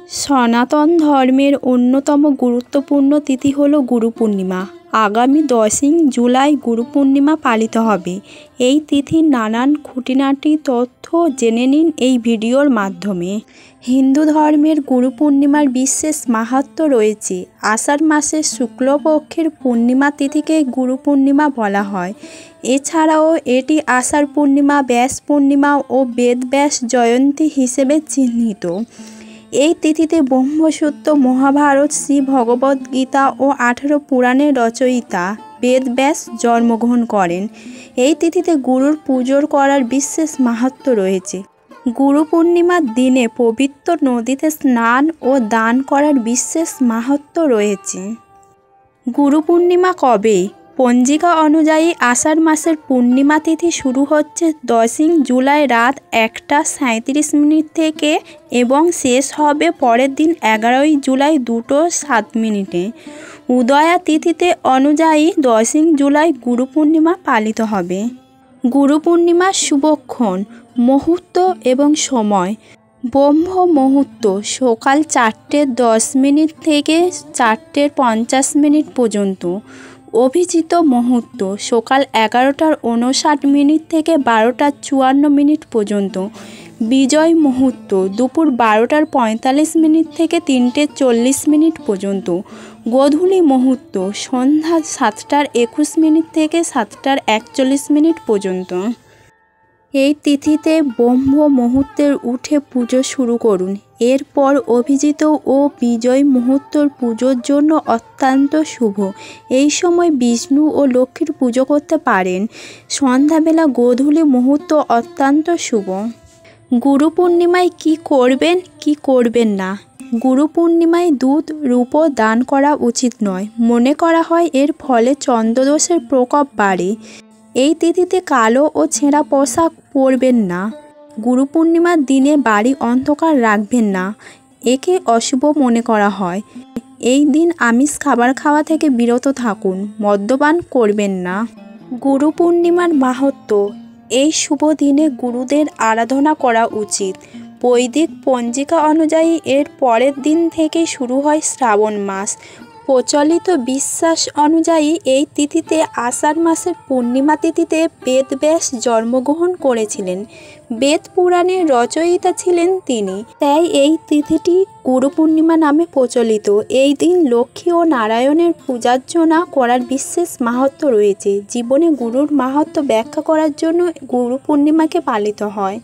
সনাতন ধর্মের অন্যতম গুরুত্বপূর্ণ তিথি হল গুরু পূর্ণিমা। আগামী 10ই জুলাই গুরু পূর্ণিমা পালিত হবে। এই তিথির নানান খুঁটিনাটি তথ্য জেনে নিন এই ভিডিওর মাধ্যমে। হিন্দু ধর্মের গুরু পূর্ণিমার বিশেষ মাহাত্ম্য রয়েছে। আষাঢ় মাসের শুক্লপক্ষের পূর্ণিমা তিথিকে গুরু পূর্ণিমা বলা হয়। এছাড়াও এটি আষাঢ় পূর্ণিমা, ব্যাস পূর্ণিমা ও বেদব্যাস জয়ন্তী হিসেবে চিহ্নিত। এই তিথিতে ব্রহ্মসূত্র, মহাভারত, শ্রী ভগবদ্গীতা ও 18 পুরাণের রচয়িতা বেদব্যাস জন্মগ্রহণ করেন। এই তিথিতে গুরুর পুজো করার বিশেষ মাহাত্ম্য রয়েছে। গুরু পূর্ণিমার দিনে পবিত্র নদীতে স্নান ও দান করার বিশেষ মাহাত্ম্য রয়েছে। গুরু পূর্ণিমা কবে? পঞ্জিকা অনুযায়ী আষাঢ় মাসের পূর্ণিমা তিথি শুরু হচ্ছে 10ই জুলাই রাত 1:37 থেকে এবং শেষ হবে পরের দিন 11ই জুলাই 2:07। উদয়া তিথিতে অনুযায়ী 10ই জুলাই গুরু পূর্ণিমা পালিত হবে। গুরু পূর্ণিমার শুভক্ষণ, মুহূর্ত এবং সময়। ব্রহ্ম মুহূর্ত সকাল 4:10 থেকে 4:50 পর্যন্ত। অভিজিৎ মুহূর্ত সকাল 11:59 থেকে 12:54 পর্যন্ত। বিজয় মুহূর্ত দুপুর 12:45 থেকে 3:40 পর্যন্ত। গোধূলি মুহূর্ত সন্ধ্যা 7:21 থেকে 7:41 পর্যন্ত। এই তিথিতে ব্রহ্ম মুহূর্তে উঠে পুজো শুরু করুন। এরপর অভিজিৎ ও বিজয় মুহূর্তের পুজোর জন্য অত্যন্ত শুভ। এই সময় বিষ্ণু ও লক্ষ্মীর পুজো করতে পারেন। সন্ধ্যাবেলা গোধূলি মুহূর্ত অত্যন্ত শুভ। গুরু পূর্ণিমায় কী করবেন, কী করবেন না? গুরু পূর্ণিমায় দুধ, রূপো দান করা উচিত নয়। মনে করা হয় এর ফলে চন্দ্রদোষের প্রকোপ বাড়ে। এই তিথিতে কালো ও ছেঁড়া পোশাক পরবেন না। গুরু পূর্ণিমার দিনে বাড়ি অন্ধকার রাখবেন না, একে অশুভ মনে করা হয়। এই দিন আমিষ খাবার খাওয়া থেকে বিরত থাকুন, মদ্যপান করবেন না। গুরু পূর্ণিমার মাহাত্ম্য, এই শুভ দিনে গুরুদের আরাধনা করা উচিত। বৈদিক পঞ্জিকা অনুযায়ী এর পরের দিন থেকে শুরু হয় শ্রাবণ মাস। প্রচলিত বিশ্বাস অনুযায়ী এই তিথিতে আষাঢ় মাসের পূর্ণিমা তিথিতে বেদব্যাস জন্মগ্রহণ করেছিলেন। বেদ পুরাণের রচয়িতা ছিলেন তিনি, তাই এই তিথিটি গুরু পূর্ণিমা নামে প্রচলিত। এই দিন লক্ষ্মী ও নারায়ণের পূজার্চনা করার বিশেষ মাহাত্ম্য রয়েছে। জীবনে গুরুর মাহাত্ম্য ব্যাখ্যা করার জন্য গুরু পূর্ণিমাকে পালিত হয়।